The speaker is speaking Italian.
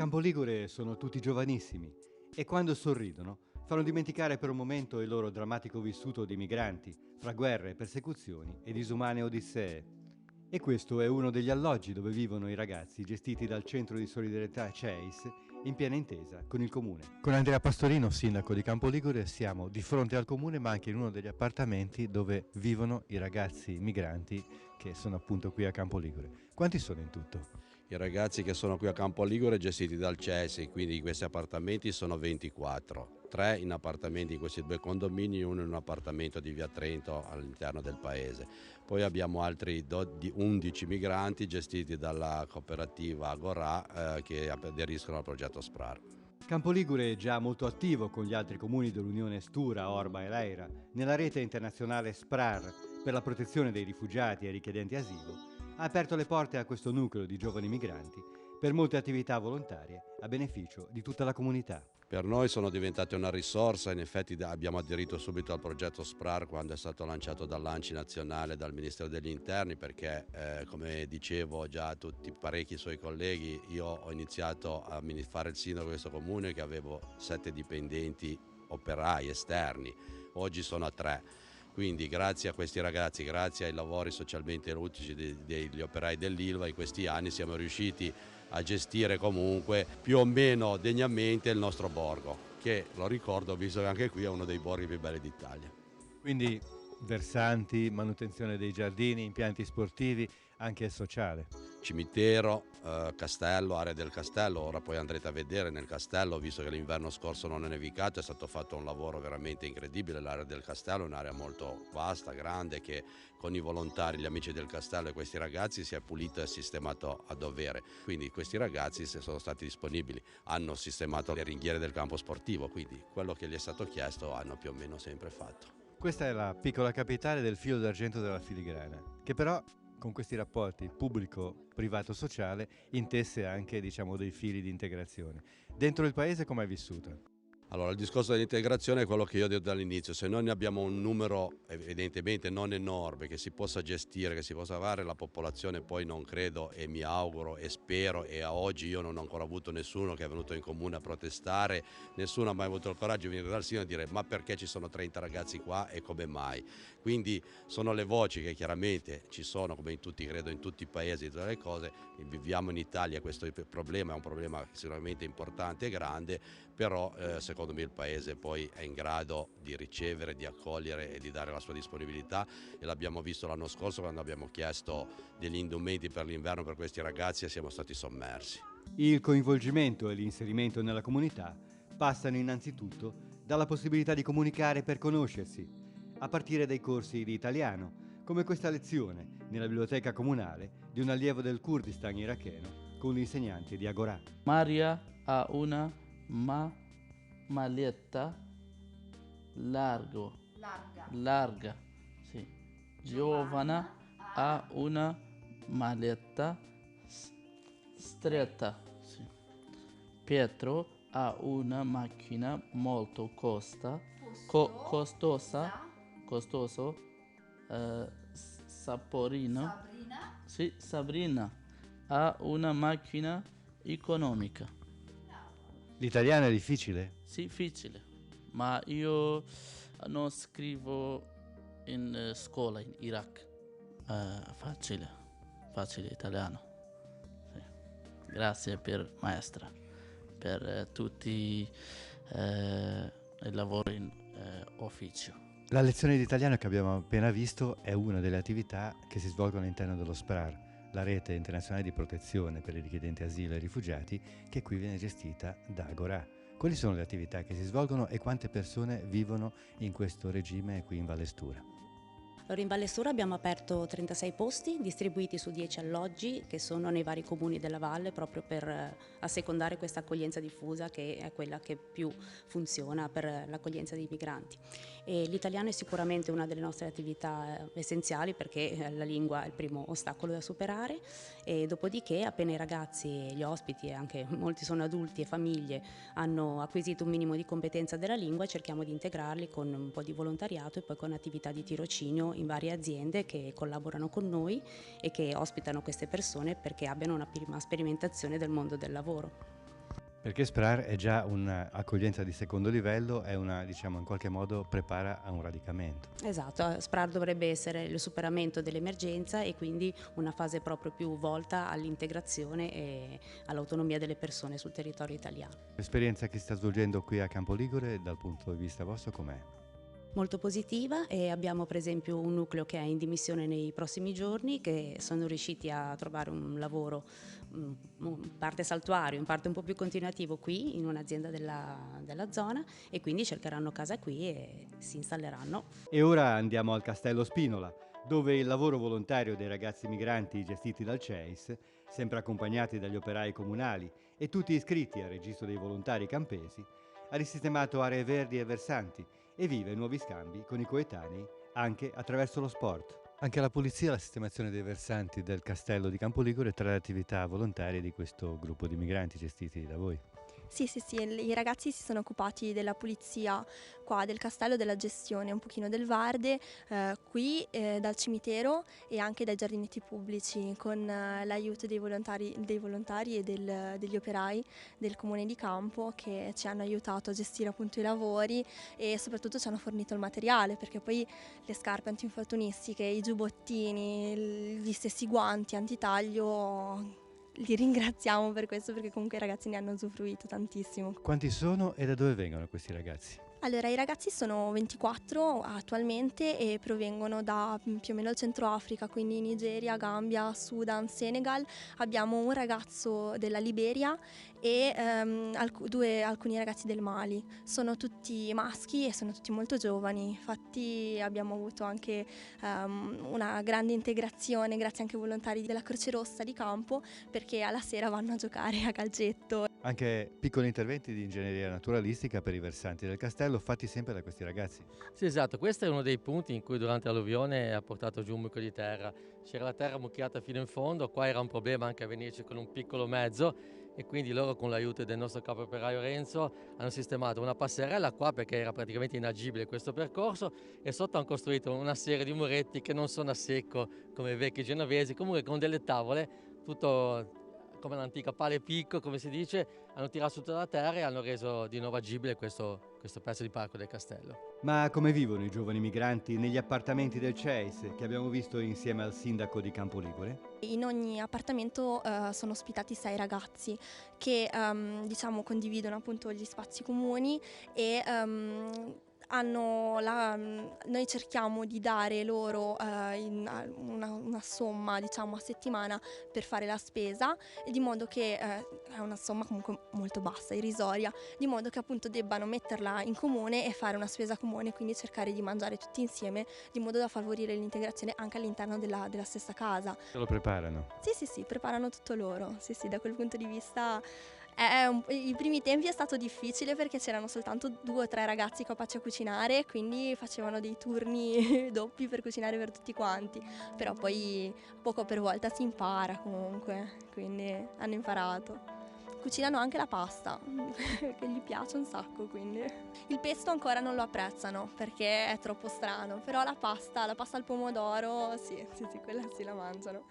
Campo Ligure sono tutti giovanissimi e quando sorridono fanno dimenticare per un momento il loro drammatico vissuto di migranti, fra guerre, persecuzioni e disumane odissee. E questo è uno degli alloggi dove vivono i ragazzi gestiti dal Centro di Solidarietà CEIS in piena intesa con il Comune. Con Andrea Pastorino, sindaco di Campo Ligure, siamo di fronte al Comune ma anche in uno degli appartamenti dove vivono i ragazzi migranti che sono appunto qui a Campo Ligure. Quanti sono in tutto? I ragazzi che sono qui a Campo Ligure gestiti dal CESI, quindi in questi appartamenti sono 24, 3 in appartamenti in questi due condomini e uno in un appartamento di via Trento all'interno del paese. Poi abbiamo altri 11 migranti gestiti dalla cooperativa Agorà che aderiscono al progetto SPRAR. Campo Ligure è già molto attivo con gli altri comuni dell'Unione Stura, Orba e Leira nella rete internazionale SPRAR per la protezione dei rifugiati e richiedenti asilo. Ha aperto le porte a questo nucleo di giovani migranti per molte attività volontarie a beneficio di tutta la comunità. Per noi sono diventate una risorsa, in effetti abbiamo aderito subito al progetto SPRAR quando è stato lanciato dall'ANCI nazionale, dal Ministero degli Interni, perché come dicevo già a tutti parecchi suoi colleghi, io ho iniziato a fare il sindaco di questo comune che avevo 7 dipendenti operai esterni, oggi sono a 3. Quindi grazie a questi ragazzi, grazie ai lavori socialmente utili degli operai dell'Ilva, in questi anni siamo riusciti a gestire comunque più o meno degnamente il nostro borgo, che lo ricordo visto che anche qui è uno dei borghi più belli d'Italia. Quindi versanti, manutenzione dei giardini, impianti sportivi, anche il sociale. Cimitero, castello, area del castello, ora poi andrete a vedere nel castello, visto che l'inverno scorso non è nevicato, è stato fatto un lavoro veramente incredibile. L'area del castello è un'area molto vasta, grande, che con i volontari, gli amici del castello e questi ragazzi si è pulito e sistemato a dovere. Quindi questi ragazzi, se sono stati disponibili, hanno sistemato le ringhiere del campo sportivo, quindi quello che gli è stato chiesto hanno più o meno sempre fatto. Questa è la piccola capitale del filo d'argento della filigrana, che però con questi rapporti pubblico-privato-sociale intesse anche, diciamo, dei fili di integrazione. Dentro il paese com'è vissuta? Allora, il discorso dell'integrazione è quello che io ho detto dall'inizio: se noi ne abbiamo un numero evidentemente non enorme che si possa gestire, che si possa fare, la popolazione poi non credo e mi auguro e spero, e a oggi io non ho ancora avuto nessuno che è venuto in comune a protestare, nessuno ha mai avuto il coraggio di venire dal sindaco e dire ma perché ci sono 30 ragazzi qua e come mai. Quindi sono le voci che chiaramente ci sono, come in tutti, credo in tutti i paesi, tutte le cose, viviamo in Italia, questo problema è un problema sicuramente importante e grande, però secondo me il Paese poi è in grado di ricevere, di accogliere e di dare la sua disponibilità, e l'abbiamo visto l'anno scorso quando abbiamo chiesto degli indumenti per l'inverno per questi ragazzi e siamo stati sommersi. Il coinvolgimento e l'inserimento nella comunità passano innanzitutto dalla possibilità di comunicare per conoscersi, a partire dai corsi di italiano, come questa lezione nella biblioteca comunale di un allievo del Kurdistan iracheno con l'insegnante di Agorà. Maria ha una maletta larga, sì. Giovanna ha una maletta stretta, sì. Pietro ha una macchina molto costoso, Sabrina. Sì, Sabrina ha una macchina economica. L'italiano è difficile? Sì, difficile, ma io non scrivo in scuola in Iraq. Facile italiano. Sì. Grazie per maestra, per tutti il lavoro in ufficio. La lezione di italiano che abbiamo appena visto è una delle attività che si svolgono all'interno dello SPRAR, la rete internazionale di protezione per i richiedenti asilo e rifugiati, che qui viene gestita da Agorà. Quali sono le attività che si svolgono e quante persone vivono in questo regime qui in Valle Stura? Allora, in Valle Stura abbiamo aperto 36 posti distribuiti su 10 alloggi che sono nei vari comuni della valle, proprio per assecondare questa accoglienza diffusa che è quella che più funziona per l'accoglienza dei migranti. E l'italiano è sicuramente una delle nostre attività essenziali, perché la lingua è il primo ostacolo da superare, e dopodiché appena i ragazzi e gli ospiti, e anche molti sono adulti e famiglie, hanno acquisito un minimo di competenza della lingua, cerchiamo di integrarli con un po' di volontariato e poi con attività di tirocinio in varie aziende che collaborano con noi e che ospitano queste persone perché abbiano una prima sperimentazione del mondo del lavoro. Perché SPRAR è già un'accoglienza di secondo livello, è una, diciamo, in qualche modo prepara a un radicamento. Esatto, SPRAR dovrebbe essere il superamento dell'emergenza e quindi una fase proprio più volta all'integrazione e all'autonomia delle persone sul territorio italiano. L'esperienza che si sta svolgendo qui a Campo Ligure dal punto di vista vostro com'è? Molto positiva, e abbiamo per esempio un nucleo che è in dimissione nei prossimi giorni, che sono riusciti a trovare un lavoro in parte saltuario, in parte un po' più continuativo qui in un'azienda della zona, e quindi cercheranno casa qui e si installeranno. E ora andiamo al Castello Spinola, dove il lavoro volontario dei ragazzi migranti gestiti dal CEIS, sempre accompagnati dagli operai comunali e tutti iscritti al registro dei volontari campesi, ha risistemato aree verdi e versanti e vive nuovi scambi con i coetanei anche attraverso lo sport. Anche la pulizia e la sistemazione dei versanti del castello di Campoligure è tra le attività volontarie di questo gruppo di migranti gestiti da voi. Sì, i ragazzi si sono occupati della pulizia qua del castello, della gestione un pochino del Varde, qui dal cimitero e anche dai giardinetti pubblici, con l'aiuto dei volontari e degli operai del comune di Campo, che ci hanno aiutato a gestire appunto i lavori e soprattutto ci hanno fornito il materiale, perché poi le scarpe antinfortunistiche, i giubbottini, gli stessi guanti antitaglio, li ringraziamo per questo, perché comunque i ragazzi ne hanno usufruito tantissimo. Quanti sono e da dove vengono questi ragazzi? Allora, i ragazzi sono 24 attualmente e provengono da più o meno il Centro Africa, quindi Nigeria, Gambia, Sudan, Senegal. Abbiamo un ragazzo della Liberia e alcuni ragazzi del Mali. Sono tutti maschi e sono tutti molto giovani, infatti abbiamo avuto anche una grande integrazione grazie anche ai volontari della Croce Rossa di Campo, perché alla sera vanno a giocare a calcetto. Anche piccoli interventi di ingegneria naturalistica per i versanti del castello fatti sempre da questi ragazzi. Sì, esatto, questo è uno dei punti in cui durante l'alluvione ha portato giù un mucchio di terra. C'era la terra mucchiata fino in fondo, qua era un problema anche a venirci con un piccolo mezzo, e quindi loro, con l'aiuto del nostro capo operaio Renzo, hanno sistemato una passerella qua perché era praticamente inagibile questo percorso, e sotto hanno costruito una serie di muretti che non sono a secco come i vecchi genovesi, comunque con delle tavole, tutto come l'antica pale picco, come si dice, hanno tirato su tutta la terra e hanno reso di nuovo agibile questo pezzo di parco del castello. Ma come vivono i giovani migranti negli appartamenti del CEIS che abbiamo visto insieme al sindaco di Campoligure? In ogni appartamento sono ospitati 6 ragazzi che diciamo condividono appunto gli spazi comuni e noi cerchiamo di dare loro una somma, diciamo, a settimana per fare la spesa, di modo che è una somma comunque molto bassa, irrisoria, di modo che appunto debbano metterla in comune e fare una spesa comune, quindi cercare di mangiare tutti insieme, di modo da favorire l'integrazione anche all'interno della stessa casa. Lo preparano? Sì, preparano tutto loro. Sì, da quel punto di vista i primi tempi è stato difficile, perché c'erano soltanto 2 o 3 ragazzi capaci a cucinare, quindi facevano dei turni doppi per cucinare per tutti quanti, però poi poco per volta si impara comunque, quindi hanno imparato. Cucinano anche la pasta, che gli piace un sacco, quindi. Il pesto ancora non lo apprezzano perché è troppo strano, però la pasta al pomodoro, sì, quella sì la mangiano.